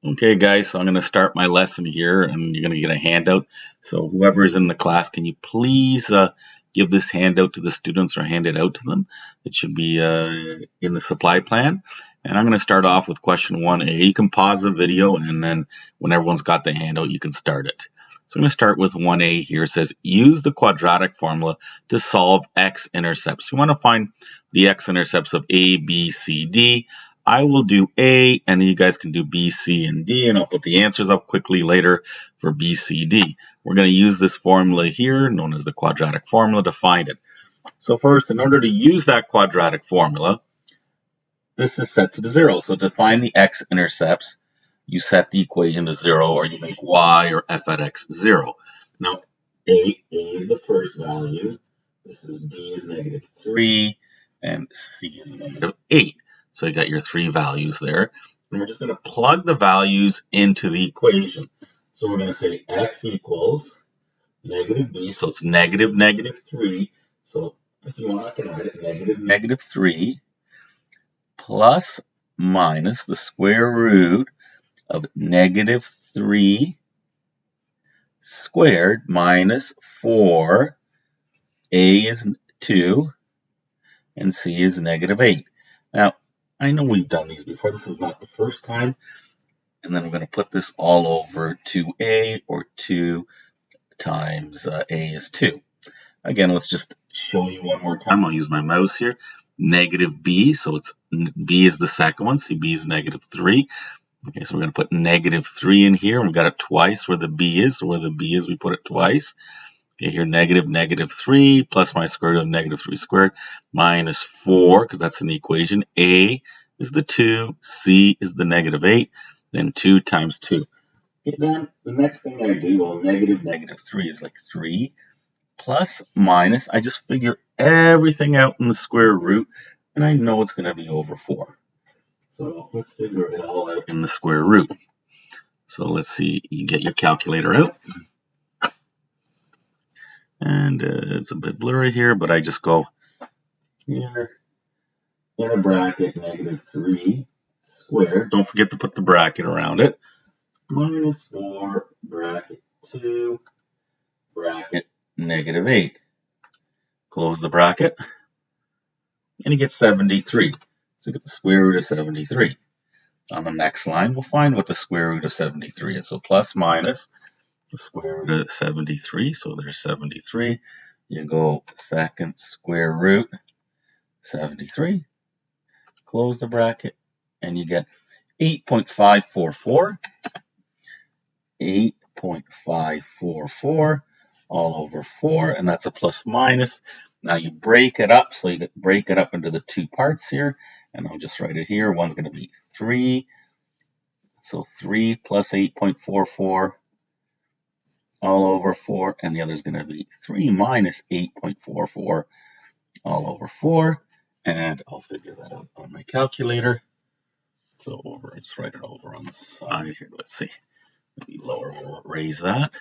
Okay, guys, so I'm going to start my lesson here, and you're going to get a handout. So whoever is in the class, can you please give this handout to the students or hand it out to them? It should be in the supply plan. And I'm going to start off with question 1A. You can pause the video, and then when everyone's got the handout, you can start it. So I'm going to start with 1A here. It says, use the quadratic formula to solve x-intercepts. You want to find the x-intercepts of A, B, C, D. I will do A, and then you guys can do B, C, and D, and I'll put the answers up quickly later for B, C, D. We're going to use this formula here, known as the quadratic formula, to find it. So first, in order to use that quadratic formula, this is set to the 0. So to find the x-intercepts, you set the equation to 0, or you make y or f at x 0. Now, A is the first value. This is B is -3, and C is -8. So you got your three values there. And we're just going to plug the values into the equation. So we're going to say x equals -b, so it's -3. So if you want, I can write it -3 plus minus the square root of -3 squared minus 4. A is 2 and C is -8. Now, I know we've done these before. This is not the first time. And then I'm going to put this all over 2A, or 2 times A is 2. Again, let's just show you one more time. I'll use my mouse here. -B, so it's B is the second one. See, B is -3. Okay, so we're going to put -3 in here. We've got it twice where the B is. So where the B is, we put it twice. Okay, here -3 plus my square root of -3 squared minus 4, because that's in the equation. A is the 2, C is the -8, then 2 times 2. Okay, then the next thing I do, well, -3 is like 3, plus minus, I just figure everything out in the square root, and I know it's going to be over 4. So let's figure it all out in the square root. So let's see, you get your calculator out. And it's a bit blurry here, but I just go here in a bracket, -3 squared. Don't forget to put the bracket around it. Minus 4 bracket 2 bracket -8. Close the bracket, and you get 73. So get the square root of 73. On the next line, we'll find what the square root of 73 is. So plus minus the square root of 73. So there's 73. You go second square root 73. Close the bracket, and you get 8.544. 8.544 all over 4, and that's a plus minus. Now you break it up, so you break it up into the two parts here, and I'll just write it here. One's going to be 3, so 3 plus 8.44 all over 4, and the other is going to be 3 minus 8.44 all over 4, and I'll figure that out on my calculator. So let's write it over on the side here. Let's see. Maybe lower, we'll raise that.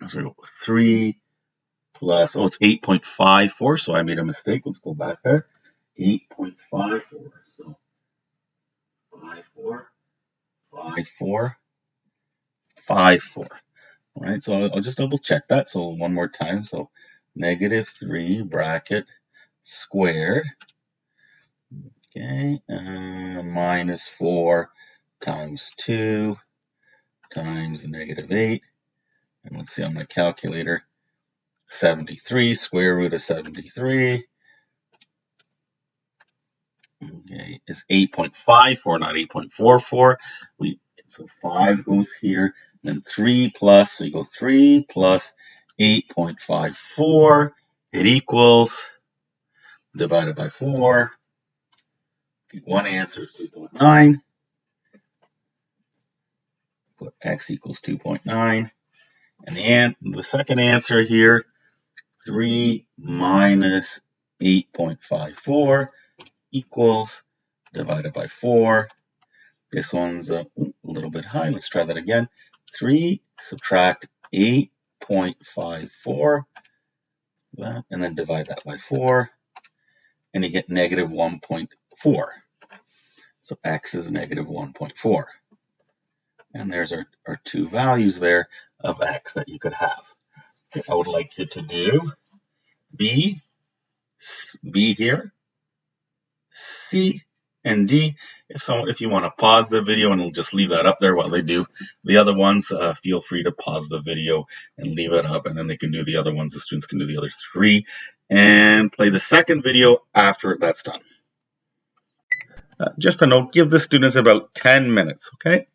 So 3 plus, it's 8.54, so I made a mistake. Let's go back there. 8.54, so 54, 54, 54. All right, so I'll just double check that. So one more time. So -3 bracket squared, okay, minus 4 times 2 times -8. And let's see on my calculator, 73, square root of 73, okay, is 8.54, not 8.44. So 5 goes here, then 3 plus, so you go 3 plus 8.54, it equals, divided by 4, one answer is 2.9, put x equals 2.9, and the second answer here, 3 minus 8.54 equals, divided by 4. This one's a little bit high. Let's try that again. 3 subtract 8.54, and then divide that by 4, and you get -1.4. So x is negative 1.4. And there's our two values there of x that you could have. Okay, I would like you to do B here, C, and D. If you want to pause the video and just leave that up there while they do the other ones, feel free to pause the video and leave it up, and then they can do the other ones. The students can do the other three and play the second video after that's done. Just a note, give the students about 10 minutes, okay?